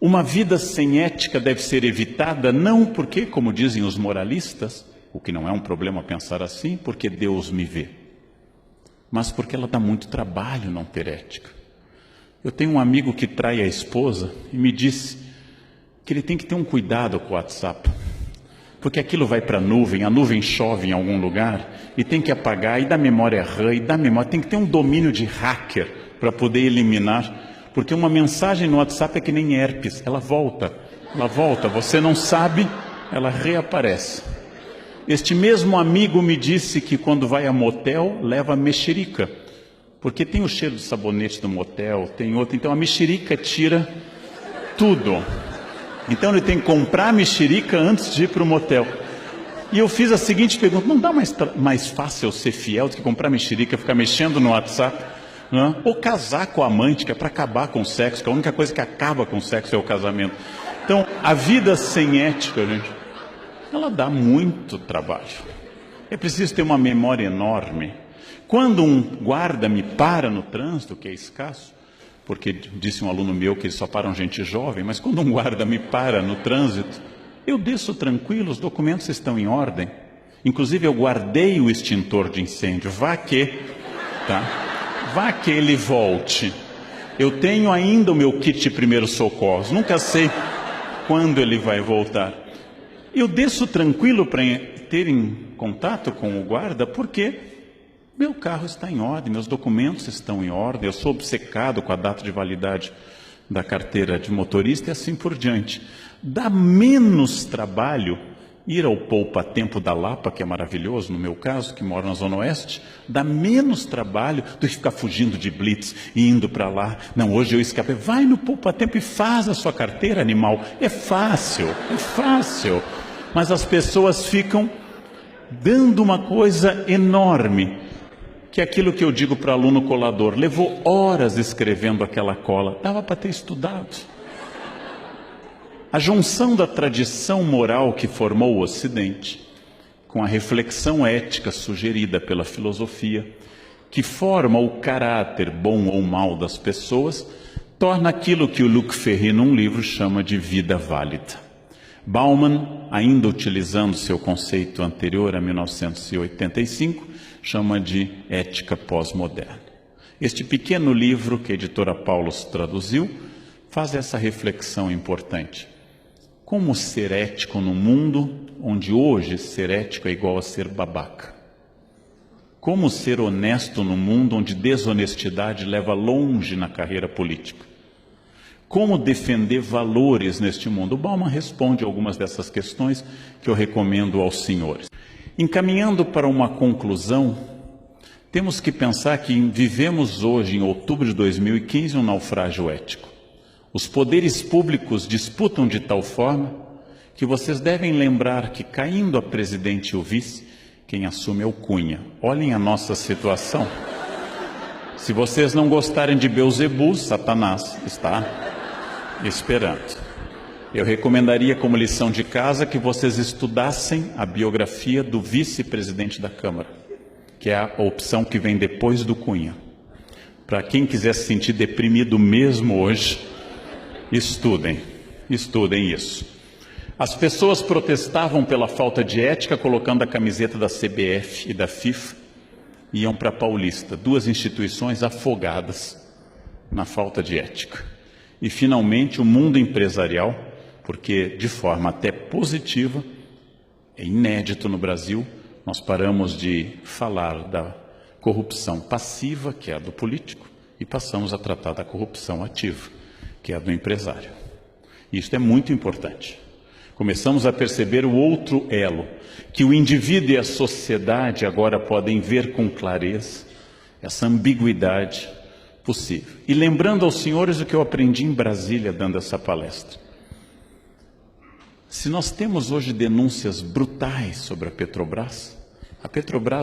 Uma vida sem ética deve ser evitada, não porque, como dizem os moralistas, o que não é um problema pensar assim, porque Deus me vê, mas porque ela dá muito trabalho não ter ética. Eu tenho um amigo que trai a esposa e me disse que ele tem que ter um cuidado com o WhatsApp, porque aquilo vai para a nuvem chove em algum lugar e tem que apagar, e dá memória RAM, e dá memória, tem que ter um domínio de hacker para poder eliminar, porque uma mensagem no WhatsApp é que nem herpes, ela volta, você não sabe, ela reaparece. Este mesmo amigo me disse que quando vai a motel, leva mexerica, porque tem o cheiro do sabonete do motel, tem outro, então a mexerica tira tudo. Então ele tem que comprar a mexerica antes de ir para o motel. E eu fiz a seguinte pergunta: não dá mais fácil ser fiel do que comprar mexerica, ficar mexendo no WhatsApp? Não? Ou casar com a amante, que é para acabar com o sexo, que a única coisa que acaba com o sexo é o casamento. Então, a vida sem ética, gente, ela dá muito trabalho. É preciso ter uma memória enorme. Quando um guarda me para no trânsito, que é escasso, porque disse um aluno meu que eles só param gente jovem, mas quando um guarda me para no trânsito, eu desço tranquilo, os documentos estão em ordem. Inclusive eu guardei o extintor de incêndio, vá que ele volte. Eu tenho ainda o meu kit de primeiros socorros, nunca sei quando ele vai voltar. Eu desço tranquilo para ter em contato com o guarda, porque meu carro está em ordem, meus documentos estão em ordem, eu sou obcecado com a data de validade da carteira de motorista e assim por diante. Dá menos trabalho ir ao poupa-tempo da Lapa, que é maravilhoso, no meu caso, que moro na Zona Oeste, dá menos trabalho do que ficar fugindo de blitz e indo para lá. Não, hoje eu escapei. Vai no poupa-tempo e faz a sua carteira, animal. É fácil. Mas as pessoas ficam dando uma coisa enorme, que é aquilo que eu digo para aluno colador: levou horas escrevendo aquela cola, dava para ter estudado. A junção da tradição moral que formou o Ocidente, com a reflexão ética sugerida pela filosofia, que forma o caráter bom ou mau das pessoas, torna aquilo que o Luc Ferry, num livro, chama de vida válida. Bauman, ainda utilizando seu conceito anterior a 1985, chama de ética pós-moderna. Este pequeno livro que a editora Paulus traduziu faz essa reflexão importante. Como ser ético no mundo onde hoje ser ético é igual a ser babaca? Como ser honesto no mundo onde desonestidade leva longe na carreira política? Como defender valores neste mundo? O Bauman responde algumas dessas questões que eu recomendo aos senhores. Encaminhando para uma conclusão, temos que pensar que vivemos hoje, em outubro de 2015, um naufrágio ético. Os poderes públicos disputam de tal forma que vocês devem lembrar que, caindo a presidente e o vice, quem assume é o Cunha. Olhem a nossa situação. Se vocês não gostarem de Beelzebub, Satanás está esperando. Eu recomendaria, como lição de casa, que vocês estudassem a biografia do vice-presidente da Câmara, que é a opção que vem depois do Cunha. Para quem quiser se sentir deprimido mesmo hoje, estudem isso. As pessoas protestavam pela falta de ética, colocando a camiseta da CBF e da FIFA, e iam para a Paulista, duas instituições afogadas na falta de ética. E, finalmente, o mundo empresarial, porque, de forma até positiva, é inédito no Brasil, nós paramos de falar da corrupção passiva, que é a do político, e passamos a tratar da corrupção ativa, que é a do empresário. Isso é muito importante. Começamos a perceber o outro elo, que o indivíduo e a sociedade agora podem ver com clareza essa ambiguidade possível. E lembrando aos senhores o que eu aprendi em Brasília dando essa palestra. Se nós temos hoje denúncias brutais sobre a Petrobras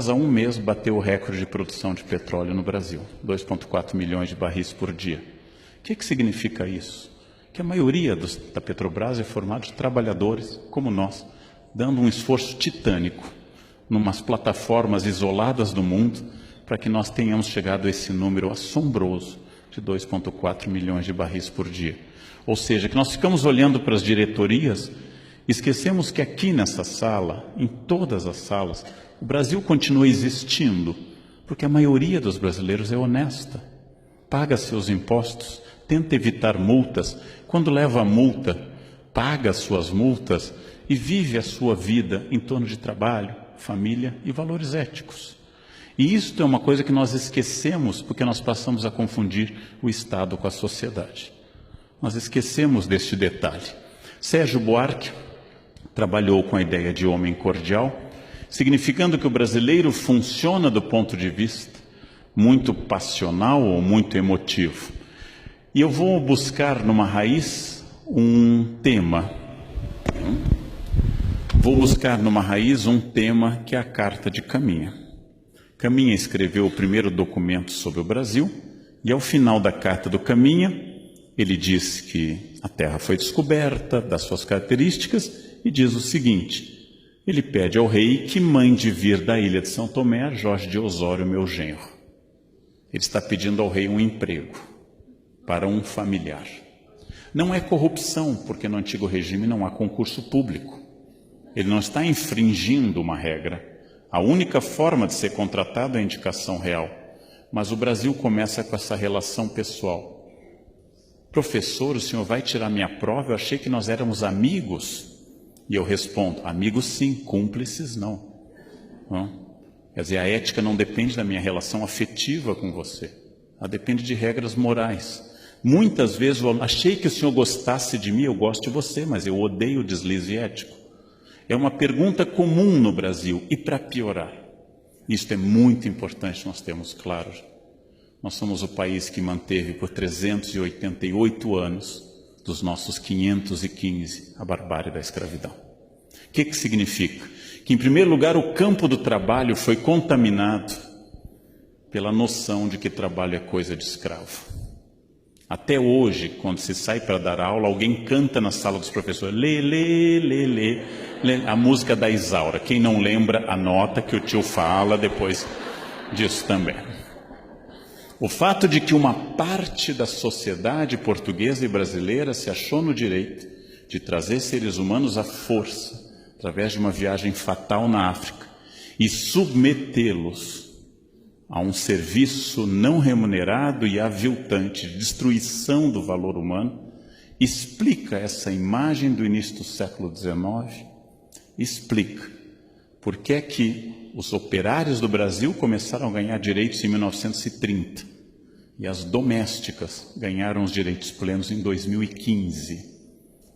há um mês bateu o recorde de produção de petróleo no Brasil, 2,4 milhões de barris por dia. O que significa isso? Que a maioria da Petrobras é formada de trabalhadores como nós, dando um esforço titânico numas plataformas isoladas do mundo para que nós tenhamos chegado a esse número assombroso de 2,4 milhões de barris por dia. Ou seja, que nós ficamos olhando para as diretorias, esquecemos que aqui nessa sala, em todas as salas, o Brasil continua existindo, porque a maioria dos brasileiros é honesta, paga seus impostos, tenta evitar multas, quando leva a multa, paga suas multas e vive a sua vida em torno de trabalho, família e valores éticos. E isto é uma coisa que nós esquecemos porque nós passamos a confundir o Estado com a sociedade. Nós esquecemos deste detalhe. Sérgio Buarque trabalhou com a ideia de homem cordial, significando que o brasileiro funciona do ponto de vista muito passional ou muito emotivo. E eu vou buscar numa raiz um tema. Vou buscar numa raiz um tema que é a Carta de Caminha. Caminha escreveu o primeiro documento sobre o Brasil e ao final da Carta do Caminha, ele diz que a terra foi descoberta, das suas características, e diz o seguinte: ele pede ao rei que mande vir da ilha de São Tomé a Jorge de Osório, meu genro. Ele está pedindo ao rei um emprego para um familiar. Não é corrupção, porque no antigo regime não há concurso público. Ele não está infringindo uma regra. A única forma de ser contratado é a indicação real. Mas o Brasil começa com essa relação pessoal. Professor, o senhor vai tirar minha prova? Eu achei que nós éramos amigos. E eu respondo, amigos sim, cúmplices não. Quer dizer, a ética não depende da minha relação afetiva com você. Ela depende de regras morais. Muitas vezes eu achei que o senhor gostasse de mim, eu gosto de você, mas eu odeio o deslize ético. É uma pergunta comum no Brasil. E para piorar, isto é muito importante nós termos claro. Nós somos o país que manteve por 388 anos, dos nossos 515, a barbárie da escravidão. O que significa? Que, em primeiro lugar, o campo do trabalho foi contaminado pela noção de que trabalho é coisa de escravo. Até hoje, quando se sai para dar aula, alguém canta na sala dos professores, lê, lê, lê, lê, lê, a música da Isaura. Quem não lembra, anota que o tio fala depois disso também. O fato de que uma parte da sociedade portuguesa e brasileira se achou no direito de trazer seres humanos à força, através de uma viagem fatal na África, e submetê-los a um serviço não remunerado e aviltante de destruição do valor humano, explica essa imagem do início do século XIX, explica por que é que os operários do Brasil começaram a ganhar direitos em 1930 e as domésticas ganharam os direitos plenos em 2015.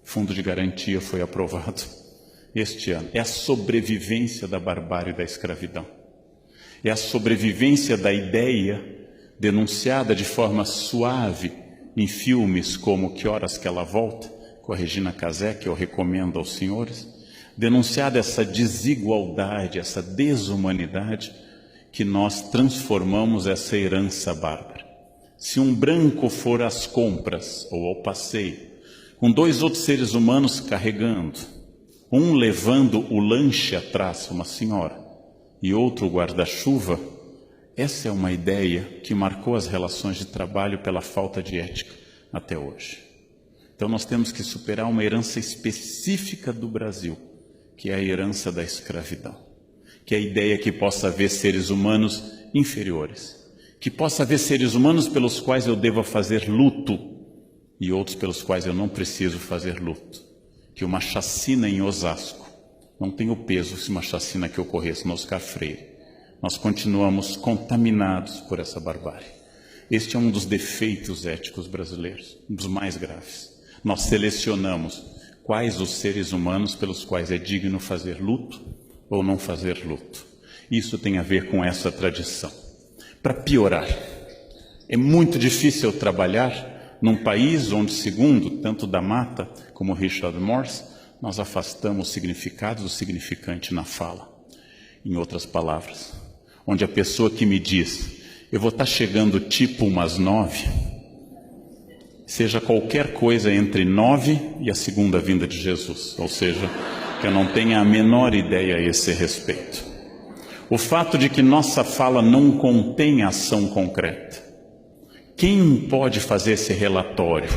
Fundo de garantia foi aprovado este ano. É a sobrevivência da barbárie da escravidão. É a sobrevivência da ideia denunciada de forma suave em filmes como Que Horas Que Ela Volta, com a Regina Casé, que eu recomendo aos senhores, denunciada essa desigualdade, essa desumanidade, que nós transformamos essa herança bárbara. Se um branco for às compras ou ao passeio, com dois outros seres humanos carregando, um levando o lanche atrás, uma senhora, e outro guarda-chuva, essa é uma ideia que marcou as relações de trabalho pela falta de ética até hoje. Então nós temos que superar uma herança específica do Brasil, que é a herança da escravidão, que é a ideia que possa haver seres humanos inferiores, que possa haver seres humanos pelos quais eu deva fazer luto e outros pelos quais eu não preciso fazer luto, que uma chacina em Osasco não tem o peso se uma chacina que ocorresse no Oscar Freire. Nós continuamos contaminados por essa barbárie. Este é um dos defeitos éticos brasileiros, um dos mais graves. Nós selecionamos quais os seres humanos pelos quais é digno fazer luto ou não fazer luto. Isso tem a ver com essa tradição. Para piorar, é muito difícil trabalhar num país onde, segundo tanto da Mata como Richard Morse, nós afastamos o significado do significante na fala. Em outras palavras, onde a pessoa que me diz, eu vou estar chegando tipo umas 9, seja qualquer coisa entre 9 e a segunda vinda de Jesus, ou seja, que eu não tenha a menor ideia a esse respeito. O fato de que nossa fala não contém ação concreta, Quem pode fazer esse relatório?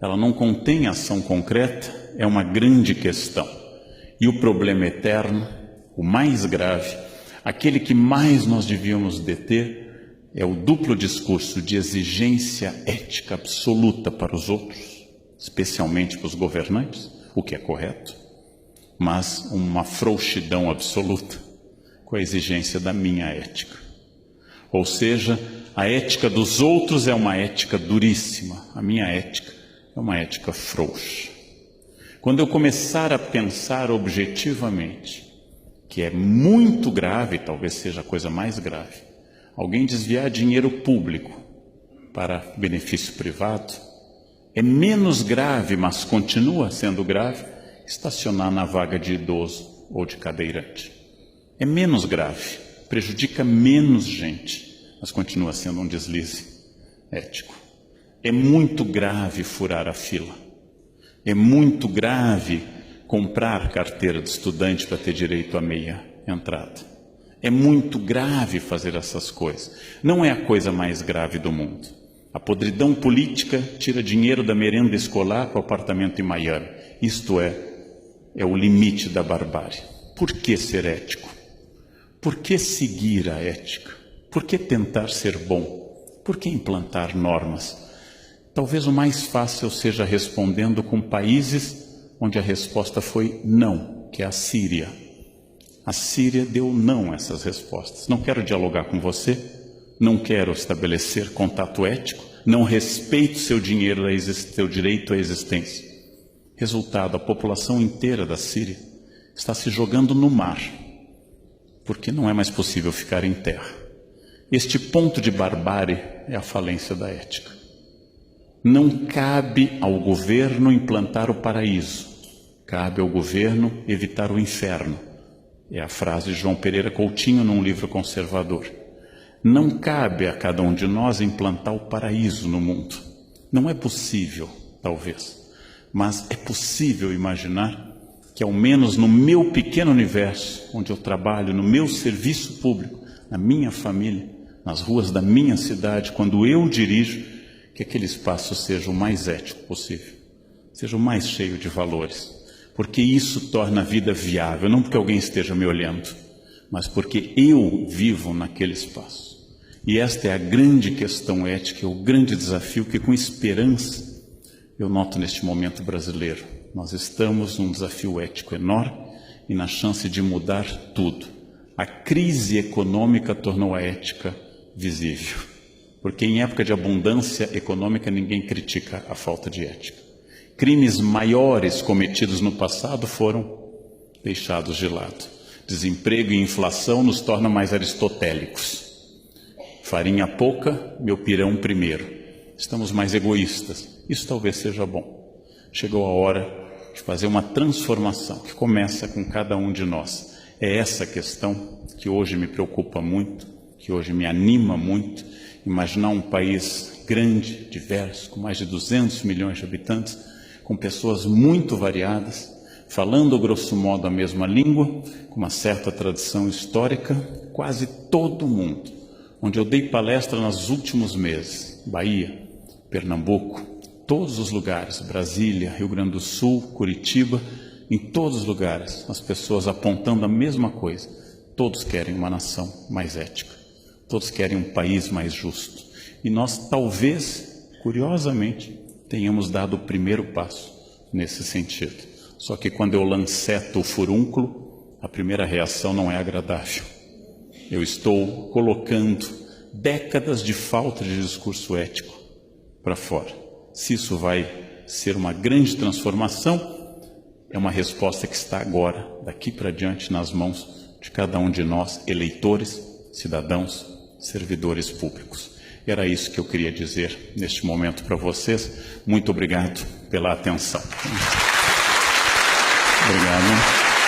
Ela não contém ação concreta, é uma grande questão. E o problema eterno, o mais grave, aquele que mais nós devíamos deter, é o duplo discurso de exigência ética absoluta para os outros, especialmente para os governantes, o que é correto, mas uma frouxidão absoluta com a exigência da minha ética. Ou seja, a ética dos outros é uma ética duríssima, a minha ética é uma ética frouxa. Quando eu começar a pensar objetivamente, que é muito grave, talvez seja a coisa mais grave, alguém desviar dinheiro público para benefício privado, é menos grave, mas continua sendo grave, estacionar na vaga de idoso ou de cadeirante. É menos grave, prejudica menos gente, mas continua sendo um deslize ético. É muito grave furar a fila. É muito grave comprar carteira de estudante para ter direito à meia entrada. É muito grave fazer essas coisas. Não é a coisa mais grave do mundo. A podridão política tira dinheiro da merenda escolar para o apartamento em Miami. Isto é o limite da barbárie. Por que ser ético? Por que seguir a ética? Por que tentar ser bom? Por que implantar normas? Talvez o mais fácil seja respondendo com países onde a resposta foi não, que é a Síria. A Síria deu não a essas respostas. Não quero dialogar com você, não quero estabelecer contato ético, não respeito seu direito à existência. Resultado, a população inteira da Síria está se jogando no mar, porque não é mais possível ficar em terra. Este ponto de barbárie é a falência da ética. Não cabe ao governo implantar o paraíso, cabe ao governo evitar o inferno. É a frase de João Pereira Coutinho num livro conservador. Não cabe a cada um de nós implantar o paraíso no mundo. Não é possível, talvez, mas é possível imaginar que ao menos no meu pequeno universo, onde eu trabalho, no meu serviço público, na minha família, nas ruas da minha cidade, quando eu dirijo, que aquele espaço seja o mais ético possível, seja o mais cheio de valores, porque isso torna a vida viável, não porque alguém esteja me olhando, mas porque eu vivo naquele espaço. E esta é a grande questão ética, é o grande desafio que, com esperança, eu noto neste momento brasileiro. Nós estamos num desafio ético enorme e na chance de mudar tudo. A crise econômica tornou a ética visível. Porque em época de abundância econômica ninguém critica a falta de ética. Crimes maiores cometidos no passado foram deixados de lado. Desemprego e inflação nos tornam mais aristotélicos. Farinha pouca, meu pirão primeiro. Estamos mais egoístas. Isso talvez seja bom. Chegou a hora de fazer uma transformação que começa com cada um de nós. É essa questão que hoje me preocupa muito, que hoje me anima muito. Imaginar um país grande, diverso, com mais de 200 milhões de habitantes, com pessoas muito variadas, falando grosso modo a mesma língua, com uma certa tradição histórica, quase todo mundo. Onde eu dei palestra nos últimos meses, Bahia, Pernambuco, todos os lugares, Brasília, Rio Grande do Sul, Curitiba, em todos os lugares, as pessoas apontando a mesma coisa. Todos querem uma nação mais ética. Todos querem um país mais justo. E nós, talvez, curiosamente, tenhamos dado o primeiro passo nesse sentido. Só que quando eu lanceto o furúnculo, a primeira reação não é agradável. Eu estou colocando décadas de falta de discurso ético para fora. Se isso vai ser uma grande transformação, é uma resposta que está agora, daqui para diante, nas mãos de cada um de nós, eleitores, cidadãos, servidores públicos. Era isso que eu queria dizer neste momento para vocês. Muito obrigado pela atenção. Obrigado.